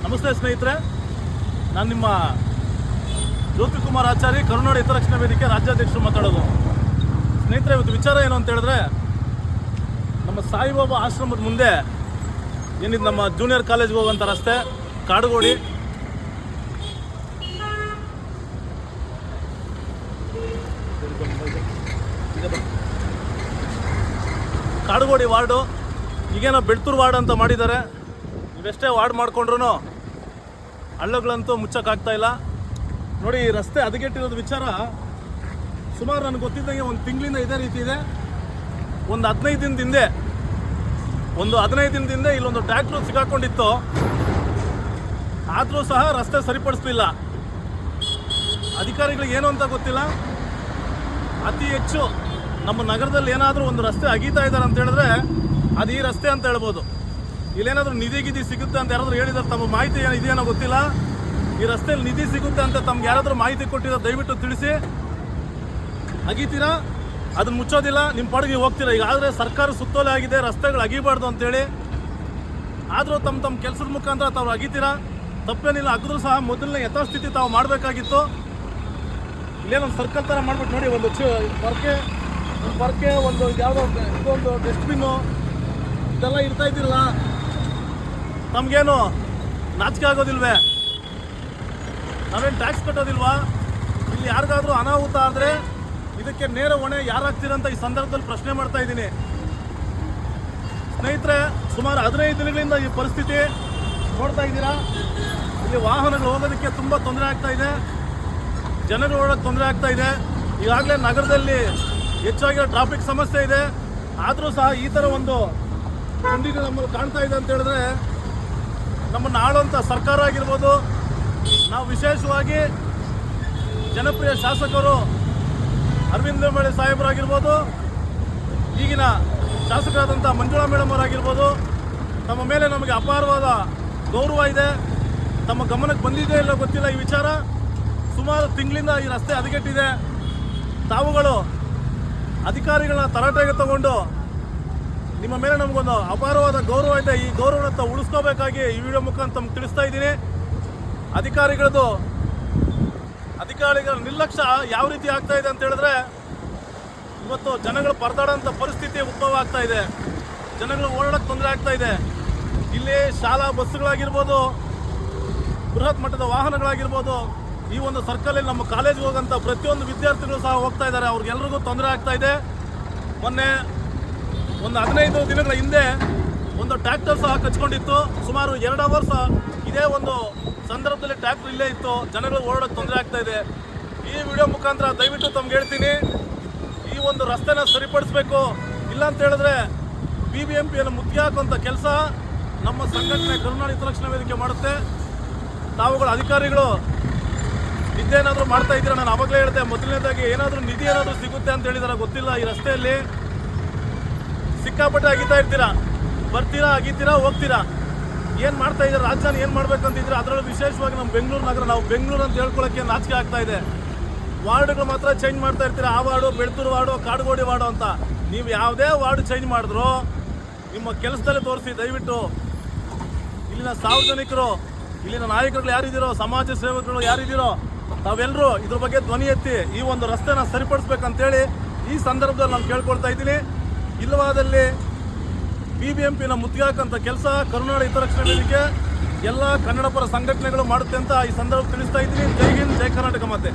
ನಮಸ್ತೆ ಸ್ನೇಹಿತರೆ, ನಾನು ನಿಮ್ಮ ಜ್ಯೋತಿಕುಮಾರ್ ಆಚಾರಿ, ಕರುನಾಡು ಹಿತರಕ್ಷಣಾ ವೇದಿಕೆ ರಾಜ್ಯಾಧ್ಯಕ್ಷರು ಮಾತಾಡೋದು. ಸ್ನೇಹಿತರೆ, ಇವತ್ತು ವಿಚಾರ ಏನು ಅಂತ ಹೇಳಿದ್ರೆ, ನಮ್ಮ ಸಾಯಿಬಾಬಾ ಆಶ್ರಮದ ಮುಂದೆ ಏನಿದು ನಮ್ಮ ಜೂನಿಯರ್ ಕಾಲೇಜ್ಗೆ ಹೋಗುವಂಥ ರಸ್ತೆ ಕಾಡುಗೋಡಿ, ಕಾಡುಗೋಡಿ ವಾರ್ಡು, ಈಗೇನೋ ಬೆಳ್ತೂರು ವಾರ್ಡ್ ಅಂತ ಮಾಡಿದ್ದಾರೆ. ಇವೆಷ್ಟೇ ವಾರ್ಡ್ ಮಾಡ್ಕೊಂಡ್ರು ಹಳ್ಳಗಳಂತೂ ಮುಚ್ಚಕ್ಕಾಗ್ತಾ ಇಲ್ಲ. ನೋಡಿ, ಈ ರಸ್ತೆ ಹದಗೆಟ್ಟಿರೋದು ವಿಚಾರ ಸುಮಾರು ನನಗೆ ಗೊತ್ತಿದ್ದಂಗೆ ಒಂದು ತಿಂಗಳಿಂದ ಇದೇ ರೀತಿ ಇದೆ. ಒಂದು 15 ದಿನದಿಂದ ಇಲ್ಲೊಂದು ಟ್ರ್ಯಾಕ್ಟ್ರು ಸಿಗಾಕೊಂಡಿತ್ತು. ಆದರೂ ಸಹ ರಸ್ತೆ ಸರಿಪಡಿಸ್ಲಿಲ್ಲ. ಅಧಿಕಾರಿಗಳಿಗೆ ಏನು ಅಂತ ಗೊತ್ತಿಲ್ಲ. ಅತಿ ಹೆಚ್ಚು ನಮ್ಮ ನಗರದಲ್ಲಿ ಏನಾದರೂ ಒಂದು ರಸ್ತೆ ಅಗೀತಾ ಇದ್ದಾರೆ ಅಂತ ಹೇಳಿದ್ರೆ ಅದು ಈ ರಸ್ತೆ ಅಂತ ಹೇಳ್ಬೋದು. ಇಲ್ಲೇನಾದರೂ ನಿಧಿ ಸಿಗುತ್ತೆ ಅಂತ ಯಾರಾದರೂ ಹೇಳಿದ್ದಾರೆ, ತಮ್ಮ ಮಾಹಿತಿ ಇದೆಯೇನೋ ಗೊತ್ತಿಲ್ಲ. ಈ ರಸ್ತೆಯಲ್ಲಿ ನಿಧಿ ಸಿಗುತ್ತೆ ಅಂತ ತಮ್ಗೆ ಯಾರಾದರೂ ಮಾಹಿತಿ ಕೊಟ್ಟಿರೋ ದಯವಿಟ್ಟು ತಿಳಿಸಿ. ಅಗೀತೀರಾ, ಅದನ್ನ ಮುಚ್ಚೋದಿಲ್ಲ, ನಿಮ್ಮ ಪಾಡಿಗೆ ಹೋಗ್ತೀರಾ. ಈಗಾದರೆ ಸರ್ಕಾರ ಸುತ್ತೋಲೆ ಆಗಿದೆ, ರಸ್ತೆಗಳು ಅಗಿಬಾರ್ದು ಅಂತೇಳಿ. ಆದರೂ ತಮ್ಮ ಕೆಲಸದ ಮುಖಾಂತರ ತಾವು ಅಗೀತೀರಾ, ತಪ್ಪೇನಿಲ್ಲ. ಅಗಿದ್ರೂ ಸಹ ಮೊದಲನೇ ಯಥಾಸ್ಥಿತಿ ತಾವು ಮಾಡಬೇಕಾಗಿತ್ತು. ಇಲ್ಲೇನೊಂದು ಸರ್ಕಲ್ ಥರ ಮಾಡ್ಬಿಟ್ಟು ನೋಡಿ, ಒಂದು ಪರ್ಕೆ ಒಂದು ಯಾವುದೋ ಇದೊಂದು ಡಸ್ಟ್ಬಿನ್ನು ಇದೆಲ್ಲ ಇರ್ತಾ ಇದ್ದಿರಲ್ಲ. ತಮಗೇನು ನಾಚಿಕೆ ಆಗೋದಿಲ್ವೇ? ನಾವೇನು ಟ್ಯಾಕ್ಸ್ ಕಟ್ಟೋದಿಲ್ವಾ? ಇಲ್ಲಿ ಯಾರಿಗಾದ್ರೂ ಅನಾಹುತ ಆದರೆ ಇದಕ್ಕೆ ನೇರ ಹೊಣೆ ಯಾರಾಗ್ತೀರಂತ ಈ ಸಂದರ್ಭದಲ್ಲಿ ಪ್ರಶ್ನೆ ಮಾಡ್ತಾ ಇದ್ದೀನಿ. ಸ್ನೇಹಿತರೆ, ಸುಮಾರು 15 ದಿನಗಳಿಂದ ಈ ಪರಿಸ್ಥಿತಿ ನೋಡ್ತಾ ಇದ್ದೀರಾ. ಇಲ್ಲಿ ವಾಹನಗಳು ಹೋಗೋದಕ್ಕೆ ತುಂಬ ತೊಂದರೆ ಆಗ್ತಾ ಇದೆ, ಜನಗಳು ಓಡೋಕ್ಕೆ ತೊಂದರೆ ಆಗ್ತಾ ಇದೆ. ಈಗಾಗಲೇ ನಗರದಲ್ಲಿ ಹೆಚ್ಚಾಗಿರೋ ಟ್ರಾಫಿಕ್ ಸಮಸ್ಯೆ ಇದೆ. ಆದರೂ ಸಹ ಈ ಥರ ಒಂದು ಗುಂಡಿಗಳು ನಮ್ಮಲ್ಲಿ ಕಾಣ್ತಾ ಇದೆ ಅಂತ ಹೇಳಿದ್ರೆ, ನಮ್ಮನ್ನು ಆಳುವಂಥ ಸರ್ಕಾರ ಆಗಿರ್ಬೋದು, ನಾವು ವಿಶೇಷವಾಗಿ ಜನಪ್ರಿಯ ಶಾಸಕರು ಅರವಿಂದ ಲಿಂಬಾವಳಿ ಸಾಹೇಬರಾಗಿರ್ಬೋದು, ಈಗಿನ ಶಾಸಕರಾದಂಥ ಮಂಜುಳಾ ಮೇಡಮ್ ಅವರಾಗಿರ್ಬೋದು, ತಮ್ಮ ಮೇಲೆ ನಮಗೆ ಅಪಾರವಾದ ಗೌರವ ಇದೆ. ತಮ್ಮ ಗಮನಕ್ಕೆ ಬಂದಿದೆಯೋ ಇಲ್ಲೋ ಗೊತ್ತಿಲ್ಲ ಈ ವಿಚಾರ. ಸುಮಾರು ತಿಂಗಳಿಂದ ಈ ರಸ್ತೆ ಹದಗೆಟ್ಟಿದೆ. ತಾವುಗಳು ಅಧಿಕಾರಿಗಳನ್ನ ತರಾಟೆಗೆ ತಗೊಂಡು ನಿಮ್ಮ ಮೇಲೆ ನಮಗೊಂದು ಅಪಾರವಾದ ಗೌರವ ಇದೆ. ಈ ಗೌರವನ ಉಳಿಸ್ಕೋಬೇಕಾಗಿ ಈ ವಿಡಿಯೋ ಮುಖಾಂತರ ತಮ್ಗೆ ತಿಳಿಸ್ತಾ ಇದ್ದೀನಿ. ಅಧಿಕಾರಿಗಳ ನಿರ್ಲಕ್ಷ್ಯ ಯಾವ ರೀತಿ ಆಗ್ತಾ ಇದೆ ಅಂತ ಹೇಳಿದ್ರೆ, ಇವತ್ತು ಜನಗಳು ಪರದಾಡೋಂಥ ಪರಿಸ್ಥಿತಿ ಉದ್ಭವ ಆಗ್ತಾ ಇದೆ. ಜನಗಳು ಓಡಾಡೋಕ್ಕೆ ತೊಂದರೆ ಆಗ್ತಾ ಇದೆ. ಇಲ್ಲಿ ಶಾಲಾ ಬಸ್ಸುಗಳಾಗಿರ್ಬೋದು, ಬೃಹತ್ ಮಟ್ಟದ ವಾಹನಗಳಾಗಿರ್ಬೋದು, ಈ ಒಂದು ಸರ್ಕಲಲ್ಲಿ ನಮ್ಮ ಕಾಲೇಜ್ಗೆ ಹೋಗೋಂಥ ಪ್ರತಿಯೊಂದು ವಿದ್ಯಾರ್ಥಿಗಳು ಸಹ ಹೋಗ್ತಾ ಇದ್ದಾರೆ. ಅವ್ರಿಗೆಲ್ರಿಗೂ ತೊಂದರೆ ಆಗ್ತಾ ಇದೆ. ಮೊನ್ನೆ ಒಂದು 15 ದಿನಗಳ ಹಿಂದೆ ಒಂದು ಟ್ರ್ಯಾಕ್ಟರ್ ಸಹ ಕಚ್ಕೊಂಡಿತ್ತು. ಸುಮಾರು 2 ಅವರ್ಸ್ ಇದೇ ಒಂದು ಸಂದರ್ಭದಲ್ಲಿ ಟ್ರ್ಯಾಕ್ಟರ್ ಇಲ್ಲೇ ಇತ್ತು. ಜನಗಳು ಓಡೋಕ್ಕೆ ತೊಂದರೆ ಆಗ್ತಾ ಇದೆ. ಈ ವಿಡಿಯೋ ಮುಖಾಂತರ ದಯವಿಟ್ಟು ತಮ್ಗೆ ಹೇಳ್ತೀನಿ, ಈ ಒಂದು ರಸ್ತೆನ ಸರಿಪಡಿಸ್ಬೇಕು. ಇಲ್ಲ ಅಂತ ಹೇಳಿದ್ರೆ BBMPಯನ್ನು ಮುತ್ತಿಗೆ ಹಾಕುವಂಥ ಕೆಲಸ ನಮ್ಮ ಸಂಘಟನೆ ಕರುನಾಡು ಹಿತರಕ್ಷಣಾ ವೇದಿಕೆ ಮಾಡುತ್ತೆ. ತಾವುಗಳು ಅಧಿಕಾರಿಗಳು ನಿದ್ದೇನಾದರೂ ಮಾಡ್ತಾ ಇದ್ದೀರಾ? ನಾನು ಆವಾಗಲೇ ಹೇಳಿದೆ, ಮೊದಲನೇದಾಗಿ ಏನಾದರೂ ನಿಧಿ ಏನಾದರೂ ಸಿಗುತ್ತೆ ಅಂತ ಹೇಳಿದಾರೆ ಗೊತ್ತಿಲ್ಲ. ಈ ರಸ್ತೆಯಲ್ಲಿ ಸಿಕ್ಕಾಪಟ್ಟೆ ಅಗಿತಾ ಇರ್ತೀರಾ, ಬರ್ತೀರಾ, ಅಗಿತೀರಾ, ಹೋಗ್ತೀರಾ. ಏನು ಮಾಡ್ತಾ ಇದ್ದಾರೆ? ರಾಜ್ಯನ ಏನು ಮಾಡ್ಬೇಕಂತಿದ್ರೆ, ಅದರಲ್ಲೂ ವಿಶೇಷವಾಗಿ ನಮ್ಮ ಬೆಂಗಳೂರು ನಗರ, ನಾವು ಬೆಂಗಳೂರು ಅಂತ ಹೇಳ್ಕೊಳ್ಳೋಕ್ಕೆ ನಾಚಿಕೆ ಆಗ್ತಾ ಇದೆ. ವಾರ್ಡ್ಗಳು ಮಾತ್ರ ಚೇಂಜ್ ಮಾಡ್ತಾ ಇರ್ತೀರಾ. ಆ ward, Belathur ward, Kadugodi ward ಅಂತ. ನೀವು ಯಾವುದೇ ವಾರ್ಡ್ ಚೇಂಜ್ ಮಾಡಿದ್ರು ನಿಮ್ಮ ಕೆಲಸದಲ್ಲೇ ತೋರಿಸಿ ದಯವಿಟ್ಟು. ಇಲ್ಲಿನ ಸಾರ್ವಜನಿಕರು, ಇಲ್ಲಿನ ನಾಯಕರುಗಳು ಯಾರಿದ್ದೀರೋ, ಸಮಾಜ ಸೇವಕರು ಯಾರಿದ್ದೀರೋ, ತಾವೆಲ್ಲರೂ ಇದ್ರ ಬಗ್ಗೆ ಧ್ವನಿ ಎತ್ತಿ ಈ ಒಂದು ರಸ್ತೆನ ಸರಿಪಡಿಸ್ಬೇಕಂತೇಳಿ ಈ ಸಂದರ್ಭದಲ್ಲಿ ನಾನು ಕೇಳ್ಕೊಳ್ತಾ ಇದ್ದೀನಿ. ಇಲ್ಲವಾದಲ್ಲಿ BBMPನ ಮುತ್ತಿಗೆ ಹಾಕಂಥ ಕೆಲಸ ಕರುನಾಡು ಹಿತರಕ್ಷಣಾ ವೇದಿಕೆ ಎಲ್ಲ ಕನ್ನಡ ಪರ ಸಂಘಟನೆಗಳು ಮಾಡುತ್ತೆ ಅಂತ ಈ ಸಂದರ್ಭ ತಿಳಿಸ್ತಾ ಇದ್ದೀನಿ. ಜೈ ಹಿಂದ್, ಜೈ ಕರ್ನಾಟಕ ಮಾತೆ.